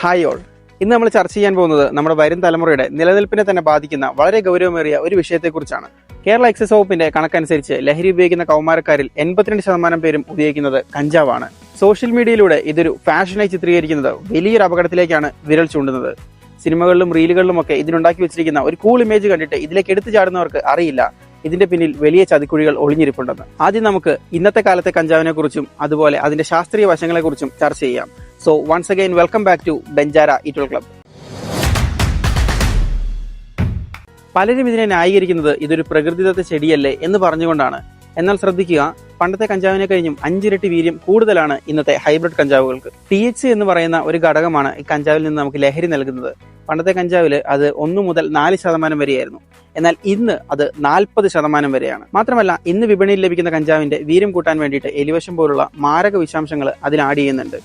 Hi all. ഇന്ന് നമ്മൾ ചർച്ച ചെയ്യാൻ പോകുന്നത് നമ്മുടെ വരും തലമുറയുടെ നിലനിൽപ്പിനെ തന്നെ ബാധിക്കുന്ന വളരെ ഗൗരവമേറിയ ഒരു വിഷയത്തെക്കുറിച്ചാണ്. കേരള എക്സൈസ് വകുപ്പിന്റെ കണക്കനുസരിച്ച് ലഹരി ഉപയോഗിക്കുന്ന കൗമാരക്കാരിൽ 82% പേരും ഉപയോഗിക്കുന്നത് കഞ്ചാവാണ്. സോഷ്യൽ മീഡിയയിലൂടെ ഇതൊരു ഫാഷനായി ചിത്രീകരിക്കുന്നത് വലിയൊരു അപകടത്തിലേക്കാണ് വിരൽ ചൂണ്ടുന്നത്. സിനിമകളിലും റീലുകളിലും ഒക്കെ ഇതിനുണ്ടാക്കി വെച്ചിരിക്കുന്ന ഒരു കൂൾ ഇമേജ് കണ്ടിട്ട് ഇതിലേക്ക് എടുത്തു ചാടുന്നവർക്ക് അറിയില്ല ഇതിന്റെ പിന്നിൽ വലിയ ചതിക്കുഴികൾ ഒളിഞ്ഞിരിപ്പുണ്ടെന്ന്. ആദ്യം നമുക്ക് ഇന്നത്തെ കാലത്തെ കഞ്ചാവിനെ കുറിച്ചും അതുപോലെ അതിന്റെ ശാസ്ത്രീയ വശങ്ങളെ കുറിച്ചും ചർച്ച ചെയ്യാം. So once again welcome back to Banjara ഈറ്റൽ ക്ലബ്. പലരും ഇതിനെ ന്യായീകരിക്കുന്നത് ഇതൊരു പ്രകൃതിദത്ത ചെടിയല്ലേ എന്ന് പറഞ്ഞുകൊണ്ടാണ്. എന്നാൽ ശ്രദ്ധിക്കുക, പണ്ടത്തെ കഞ്ചാവിനെ കഴിഞ്ഞും 5 ഇരട്ടി വീര്യം കൂടുതലാണ് ഇന്നത്തെ ഹൈബ്രിഡ് കഞ്ചാവുകൾക്ക്. THC എന്ന് പറയുന്ന ഒരു ഘടകമാണ് ഈ കഞ്ചാവിൽ നിന്ന് നമുക്ക് ലഹരി നൽകുന്നത്. പണ്ടത്തെ കഞ്ചാവില് അത് 1 മുതൽ 4% വരെയായിരുന്നു. എന്നാൽ ഇന്ന് അത് 40% വരെയാണ്. മാത്രമല്ല, ഇന്ന് വിപണിയിൽ ലഭിക്കുന്ന കഞ്ചാവിന്റെ വീര്യം കൂട്ടാൻ വേണ്ടിയിട്ട് എലിവശം പോലുള്ള മാരക വിഷാംശങ്ങൾ അതിൽ ആഡ് ചെയ്യുന്നുണ്ട്.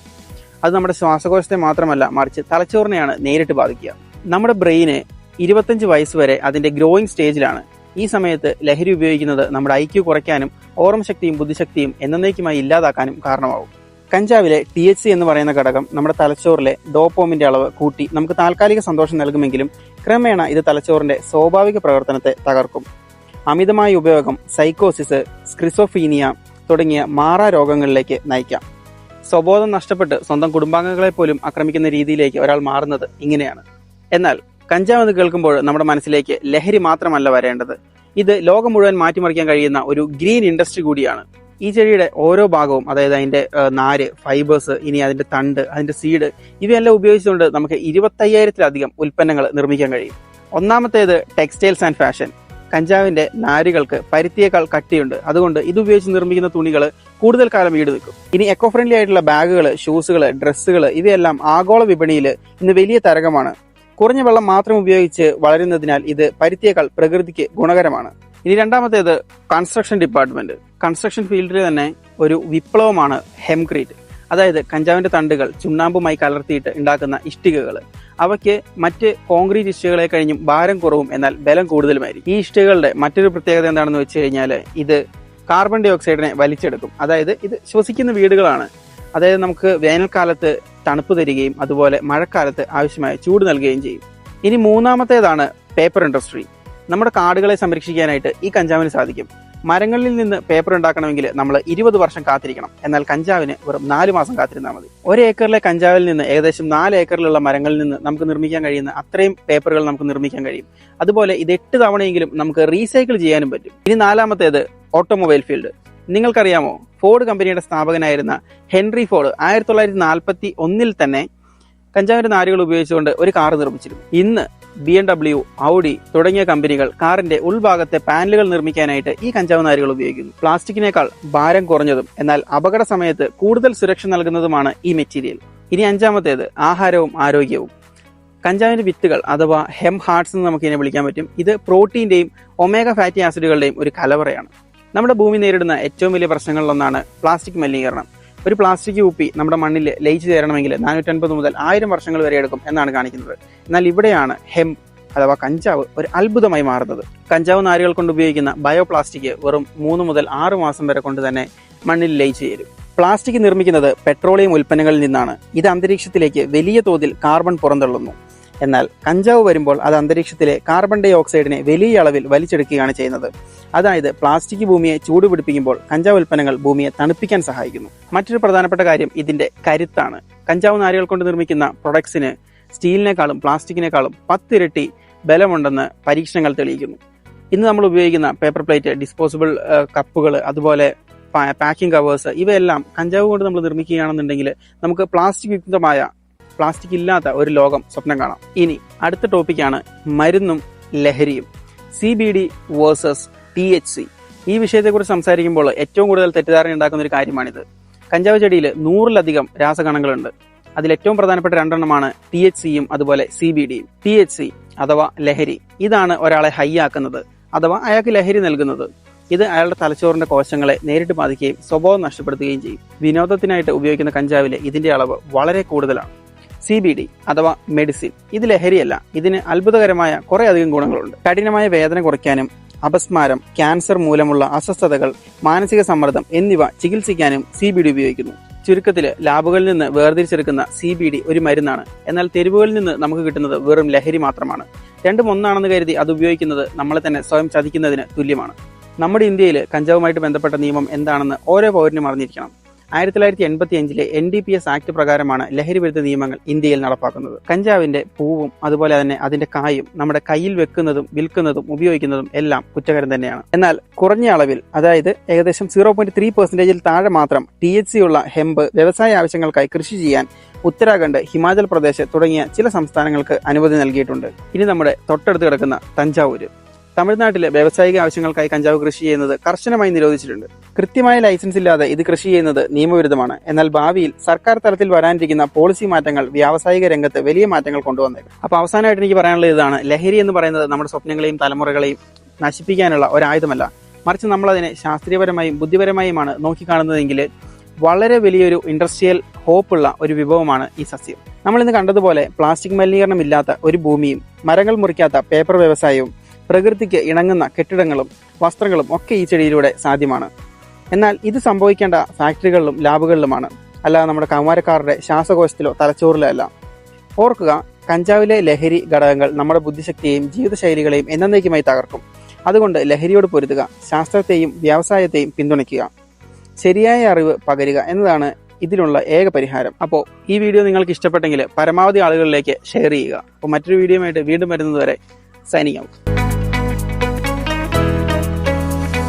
അത് നമ്മുടെ ശ്വാസകോശത്തെ മാത്രമല്ല, മറിച്ച് തലച്ചോറിനെയാണ് നേരിട്ട് ബാധിക്കുക. നമ്മുടെ ബ്രെയിന് 25 വയസ്സ് വരെ അതിന്റെ ഗ്രോയിങ് സ്റ്റേജിലാണ്. ഈ സമയത്ത് ലഹരി ഉപയോഗിക്കുന്നത് നമ്മുടെ IQ കുറയ്ക്കാനും ഓർമ്മശക്തിയും ബുദ്ധിശക്തിയും എന്നേക്കുമായി ഇല്ലാതാക്കാനും കാരണമാവും. കഞ്ചാവിലെ THC എന്ന് പറയുന്ന ഘടകം നമ്മുടെ തലച്ചോറിലെ ഡോപാമിന്റെ അളവ് കൂട്ടി നമുക്ക് താൽക്കാലിക സന്തോഷം നൽകുമെങ്കിലും ക്രമേണ ഇത് തലച്ചോറിന്റെ സ്വാഭാവിക പ്രവർത്തനത്തെ തകർക്കും. അമിതമായ ഉപയോഗം സൈക്കോസിസ്, സ്ക്രിസോഫീനിയ തുടങ്ങിയ മാറാരോഗങ്ങളിലേക്ക് നയിക്കാം. സ്വബോധം നഷ്ടപ്പെട്ട് സ്വന്തം കുടുംബാംഗങ്ങളെ പോലും ആക്രമിക്കുന്ന രീതിയിലേക്ക് ഒരാൾ മാറുന്നത് ഇങ്ങനെയാണ്. എന്നാൽ കഞ്ചാവ് എന്ന് കേൾക്കുമ്പോൾ നമ്മുടെ മനസ്സിലേക്ക് ലഹരി മാത്രമല്ല വരേണ്ടത്. ഇത് ലോകം മുഴുവൻ മാറ്റിമറിക്കാൻ കഴിയുന്ന ഒരു ഗ്രീൻ ഇൻഡസ്ട്രി കൂടിയാണ്. ഈ ചെടിയുടെ ഓരോ ഭാഗവും, അതായത് അതിന്റെ നാര്, ഫൈബേഴ്സ്, ഇനി അതിന്റെ തണ്ട്, അതിന്റെ സീഡ്, ഇവയെല്ലാം ഉപയോഗിച്ചുകൊണ്ട് നമുക്ക് 25,000-ലധികം ഉൽപ്പന്നങ്ങൾ നിർമ്മിക്കാൻ കഴിയും. ഒന്നാമത്തേത് ടെക്സ്റ്റൈൽസ് ആൻഡ് ഫാഷൻ. കഞ്ചാവിന്റെ നാരുകൾക്ക് പരുത്തിയേക്കാൾ കട്ടിയുണ്ട്. അതുകൊണ്ട് ഇത് ഉപയോഗിച്ച് നിർമ്മിക്കുന്ന തുണികൾ കൂടുതൽ കാലം ഈട് നിൽക്കും. ഇനി എക്കോ ഫ്രണ്ട്ലി ആയിട്ടുള്ള ബാഗുകൾ, ഷൂസുകൾ, ഡ്രസ്സുകൾ, ഇവയെല്ലാം ആഗോള വിപണിയിൽ ഇന്ന് വലിയ തരകമാണ്. കുറഞ്ഞ വെള്ളം മാത്രം ഉപയോഗിച്ച് വളരുന്നതിനാൽ ഇത് പരുത്തിയേക്കാൾ പ്രകൃതിക്ക് ഗുണകരമാണ്. ഇനി രണ്ടാമത്തേത് കൺസ്ട്രക്ഷൻ ഡിപ്പാർട്ട്മെന്റ്. കൺസ്ട്രക്ഷൻ ഫീൽഡിൽ തന്നെ ഒരു വിപ്ലവമാണ് ഹെംക്രീറ്റ്. അതായത് കഞ്ചാവിന്റെ തണ്ടുകൾ ചുണ്ണാമ്പുമായി കലർത്തിയിട്ട് ഉണ്ടാക്കുന്ന ഇഷ്ടികകൾ. അവയ്ക്ക് മറ്റ് കോൺക്രീറ്റ് ഇഷ്ടികകളെ കഴിഞ്ഞും ഭാരം കുറവും എന്നാൽ ബലം കൂടുതലുമായിരിക്കും. ഈ ഇഷ്ടികകളുടെ മറ്റൊരു പ്രത്യേകത എന്താണെന്ന് വെച്ച് കഴിഞ്ഞാൽ ഇത് കാർബൺ ഡൈ ഓക്സൈഡിനെ വലിച്ചെടുക്കും. അതായത് ഇത് ശ്വസിക്കുന്ന വീടുകളാണ്. അതായത് നമുക്ക് വേനൽക്കാലത്ത് തണുപ്പ് തരികയും അതുപോലെ മഴക്കാലത്ത് ആവശ്യമായ ചൂട് നൽകുകയും ചെയ്യും. ഇനി മൂന്നാമത്തേതാണ് പേപ്പർ ഇൻഡസ്ട്രി. നമ്മുടെ കാടുകളെ സംരക്ഷിക്കാനായിട്ട് ഈ കഞ്ചാവിന് സാധിക്കും. മരങ്ങളിൽ നിന്ന് പേപ്പർ ഉണ്ടാക്കണമെങ്കിൽ നമ്മൾ 20 വർഷം കാത്തിരിക്കണം. എന്നാൽ കഞ്ചാവിന് വെറും 4 മാസം കാത്തിരുന്നാൽ മതി. 1 ഏക്കറിലെ കഞ്ചാവിൽ നിന്ന് ഏകദേശം 4 ഏക്കറിലുള്ള മരങ്ങളിൽ നിന്ന് നമുക്ക് നിർമ്മിക്കാൻ കഴിയുന്ന അത്രയും പേപ്പറുകൾ നമുക്ക് നിർമ്മിക്കാൻ കഴിയും. അതുപോലെ ഇത് 8 തവണയെങ്കിലും നമുക്ക് റീസൈക്കിൾ ചെയ്യാനും പറ്റും. ഇനി നാലാമത്തേത് ഓട്ടോമൊബൈൽ ഫീൽഡ്. നിങ്ങൾക്കറിയാമോ, ഫോർഡ് കമ്പനിയുടെ സ്ഥാപകനായിരുന്ന ഹെൻറി ഫോർഡ് 1941 തന്നെ കഞ്ചാവിന്റെ നാരുകൾ ഉപയോഗിച്ചുകൊണ്ട് ഒരു കാർ നിർമ്മിച്ചിരുന്നു. ഇന്ന് BMW, ഔഡി തുടങ്ങിയ കമ്പനികൾ കാറിന്റെ ഉൾഭാഗത്തെ പാനലുകൾ നിർമ്മിക്കാനായിട്ട് ഈ കഞ്ചാവ് നാരുകൾ ഉപയോഗിക്കുന്നു. പ്ലാസ്റ്റിക്കിനേക്കാൾ ഭാരം കുറഞ്ഞതും എന്നാൽ അപകട സമയത്ത് കൂടുതൽ സുരക്ഷ നൽകുന്നതുമാണ് ഈ മെറ്റീരിയൽ. ഇനി അഞ്ചാമത്തേത് ആഹാരവും ആരോഗ്യവും. കഞ്ചാവിന്റെ വിത്തുകൾ അഥവാ ഹെം ഹാർട്സ് എന്ന് നമുക്ക് ഇതിനെ വിളിക്കാൻ പറ്റും. ഇത് പ്രോട്ടീന്റെയും ഒമേഗ ഫാറ്റി ആസിഡുകളുടെയും ഒരു കലവറയാണ്. നമ്മുടെ ഭൂമി നേരിടുന്ന ഏറ്റവും വലിയ പ്രശ്നങ്ങളിലൊന്നാണ് പ്ലാസ്റ്റിക് മലിനീകരണം. ഒരു പ്ലാസ്റ്റിക് കുപ്പി നമ്മുടെ മണ്ണിൽ ലയിച്ചു ചേരണമെങ്കിൽ 450 മുതൽ 1000 വർഷങ്ങൾ വരെ എടുക്കും എന്നാണ് കാണിക്കുന്നത്. എന്നാൽ ഇവിടെയാണ് ഹെം അഥവാ കഞ്ചാവ് ഒരു അത്ഭുതമായി മാറുന്നത്. കഞ്ചാവ് നാരുകൾ കൊണ്ട് ഉപയോഗിക്കുന്ന ബയോപ്ലാസ്റ്റിക് വെറും 3 മുതൽ 6 മാസം വരെ കൊണ്ട് തന്നെ മണ്ണിൽ ലയിച്ചു ചേരും. പ്ലാസ്റ്റിക് നിർമ്മിക്കുന്നത് പെട്രോളിയം ഉൽപ്പന്നങ്ങളിൽ നിന്നാണ്. ഇത് അന്തരീക്ഷത്തിലേക്ക് വലിയ തോതിൽ കാർബൺ പുറന്തള്ളുന്നു. എന്നാൽ കഞ്ചാവ് വരുമ്പോൾ അത് അന്തരീക്ഷത്തിലെ കാർബൺ ഡൈ ഓക്സൈഡിനെ വലിയ അളവിൽ വലിച്ചെടുക്കുകയാണ് ചെയ്യുന്നത്. അതായത് പ്ലാസ്റ്റിക് ഭൂമിയെ ചൂടുപിടിപ്പിക്കുമ്പോൾ കഞ്ചാവ് ഉൽപ്പന്നങ്ങൾ ഭൂമിയെ തണുപ്പിക്കാൻ സഹായിക്കുന്നു. മറ്റൊരു പ്രധാനപ്പെട്ട കാര്യം ഇതിന്റെ കരുത്താണ്. കഞ്ചാവ് നാരുകൾ കൊണ്ട് നിർമ്മിക്കുന്ന പ്രൊഡക്ട്സിന് സ്റ്റീലിനേക്കാളും പ്ലാസ്റ്റിക്കിനേക്കാളും 10 ഇരട്ടി ബലമുണ്ടെന്ന് പരീക്ഷണങ്ങൾ തെളിയിക്കുന്നു. ഇന്ന് നമ്മൾ ഉപയോഗിക്കുന്ന പേപ്പർ പ്ലേറ്റ്, ഡിസ്പോസിബിൾ കപ്പുകൾ, അതുപോലെ പാക്കിംഗ് കവേഴ്സ്, ഇവയെല്ലാം കഞ്ചാവ് കൊണ്ട് നമ്മൾ നിർമ്മിക്കുകയാണെന്നുണ്ടെങ്കിൽ നമുക്ക് പ്ലാസ്റ്റിക് ഇല്ലാത്ത ഒരു ലോകം സ്വപ്നം കാണാം. ഇനി അടുത്ത ടോപ്പിക്കാണ് മരുന്നും ലഹരിയും. CBD versus THC. ഈ വിഷയത്തെക്കുറിച്ച് സംസാരിക്കുമ്പോൾ ഏറ്റവും കൂടുതൽ തെറ്റിദ്ധാരണ ഉണ്ടാക്കുന്ന ഒരു കാര്യമാണിത്. കഞ്ചാവ് ചെടിയിൽ 100-ലധികം രാസകണങ്ങളുണ്ട്. അതിൽ ഏറ്റവും പ്രധാനപ്പെട്ട 2 എണ്ണമാണ് THCയും അതുപോലെ CBDയും. THC അഥവാ ലഹരി, ഇതാണ് ഒരാളെ ഹൈ ആക്കുന്നത് അഥവാ അയാൾക്ക് ലഹരി നൽകുന്നത്. ഇത് അയാളുടെ തലച്ചോറിന്റെ കോശങ്ങളെ നേരിട്ട് ബാധിക്കുകയും സ്വഭാവം നഷ്ടപ്പെടുത്തുകയും ചെയ്യും. വിനോദത്തിനായിട്ട് ഉപയോഗിക്കുന്ന കഞ്ചാവിലെ ഇതിന്റെ അളവ് വളരെ കൂടുതലാണ്. CBD അഥവാ മെഡിസിൻ, ഇത് ലഹരിയല്ല. ഇതിന് അത്ഭുതകരമായ കുറെ അധികം ഗുണങ്ങളുണ്ട്. കഠിനമായ വേദന കുറയ്ക്കാനും അപസ്മാരം, ക്യാൻസർ മൂലമുള്ള അസ്വസ്ഥതകൾ, മാനസിക സമ്മർദ്ദം എന്നിവ ചികിത്സിക്കാനും CBD ഉപയോഗിക്കുന്നു. ചുരുക്കത്തിൽ ലാബുകളിൽ നിന്ന് വേർതിരിച്ചെടുക്കുന്ന CBD ഒരു മരുന്നാണ്. എന്നാൽ തെരുവുകളിൽ നിന്ന് നമുക്ക് കിട്ടുന്നത് വെറും ലഹരി മാത്രമാണ്. രണ്ടും ഒന്നാണെന്ന് കരുതി അത് ഉപയോഗിക്കുന്നത് നമ്മളെ തന്നെ സ്വയം ചതിക്കുന്നതിന് തുല്യമാണ്. നമ്മുടെ ഇന്ത്യയിൽ കഞ്ചാവുമായിട്ട് ബന്ധപ്പെട്ട നിയമം എന്താണെന്ന് ഓരോ പൗരനും അറിഞ്ഞിരിക്കണം. 1985 NDPS ആക്ട് പ്രകാരമാണ് ലഹരി വിരുദ്ധ നിയമങ്ങൾ ഇന്ത്യയിൽ നടപ്പാക്കുന്നത്. കഞ്ചാവിന്റെ പൂവും അതുപോലെ തന്നെ അതിന്റെ കായും നമ്മുടെ കയ്യിൽ വെക്കുന്നതും വിൽക്കുന്നതും ഉപയോഗിക്കുന്നതും എല്ലാം കുറ്റകരം തന്നെയാണ്. എന്നാൽ കുറഞ്ഞ അളവിൽ, അതായത് ഏകദേശം 0.3% താഴെ മാത്രം THC ഉള്ള ഹെമ്പ് വ്യവസായ ആവശ്യങ്ങൾക്കായി കൃഷി ചെയ്യാൻ ഉത്തരാഖണ്ഡ്, ഹിമാചൽ പ്രദേശ് തുടങ്ങിയ ചില സംസ്ഥാനങ്ങൾക്ക് അനുമതി നൽകിയിട്ടുണ്ട്. ഇനി നമ്മുടെ തൊട്ടടുത്ത് കിടക്കുന്ന തഞ്ചാവൂര്. തമിഴ്നാട്ടിലെ വ്യാവസായിക ആവശ്യങ്ങൾക്കായി കഞ്ചാവ് കൃഷി ചെയ്യുന്നത് കർശനമായി നിരോധിച്ചിട്ടുണ്ട്. കൃത്യമായ ലൈസൻസ് ഇല്ലാതെ ഇത് കൃഷി ചെയ്യുന്നത് നിയമവിരുദ്ധമാണ്. എന്നാൽ ഭാവിയിൽ സർക്കാർ തലത്തിൽ വരാനിരിക്കുന്ന പോളിസി മാറ്റങ്ങൾ വ്യാവസായിക രംഗത്ത് വലിയ മാറ്റങ്ങൾ കൊണ്ടുവന്നേക്കും. അപ്പോൾ അവസാനമായിട്ട് എനിക്ക് പറയാനുള്ളത് ഇതാണ്: ലഹരി എന്ന് പറയുന്നത് നമ്മുടെ സ്വപ്നങ്ങളെയും തലമുറകളെയും നശിപ്പിക്കാനുള്ള ഒരായുധമല്ല, മറിച്ച് നമ്മളതിനെ ശാസ്ത്രീയപരമായും ബുദ്ധിപരമായുമാണ് നോക്കിക്കാണുന്നതെങ്കിൽ വളരെ വലിയൊരു ഇൻഡസ്ട്രിയൽ ഹോപ്പുള്ള ഒരു വിഭവമാണ് ഈ സസ്യം. നമ്മളിന്ന് കണ്ടതുപോലെ പ്ലാസ്റ്റിക് മലിനീകരണം ഇല്ലാത്ത ഒരു ഭൂമിയും മരങ്ങൾ മുറിക്കാത്ത പേപ്പർ വ്യവസായവും പ്രകൃതിക്ക് ഇണങ്ങുന്ന കെട്ടിടങ്ങളും വസ്ത്രങ്ങളും ഒക്കെ ഈ ചെടിയിലൂടെ സാധ്യമാണ്. എന്നാൽ ഇത് സംഭവിക്കേണ്ട ഫാക്ടറികളിലും ലാബുകളിലുമാണ്, അല്ലാതെ നമ്മുടെ കൗമാരക്കാരുടെ ശ്വാസകോശത്തിലോ തലച്ചോറിലോ അല്ല. ഓർക്കുക, കഞ്ചാവിലെ ലഹരി ഘടകങ്ങൾ നമ്മുടെ ബുദ്ധിശക്തിയെയും ജീവിതശൈലികളെയും എന്നേക്കുമായി തകർക്കും. അതുകൊണ്ട് ലഹരിയോട് പൊരുതുക, ശാസ്ത്രത്തെയും വ്യവസായത്തെയും പിന്തുണയ്ക്കുക, ശരിയായ അറിവ് പകരുക എന്നതാണ് ഇതിനുള്ള ഏക പരിഹാരം. അപ്പോൾ ഈ വീഡിയോ നിങ്ങൾക്ക് ഇഷ്ടപ്പെട്ടെങ്കിൽ പരമാവധി ആളുകളിലേക്ക് ഷെയർ ചെയ്യുക. അപ്പോൾ മറ്റൊരു വീഡിയോയുമായിട്ട് വീണ്ടും വരുന്നതുവരെ സൈനിങ് ഔട്ട്.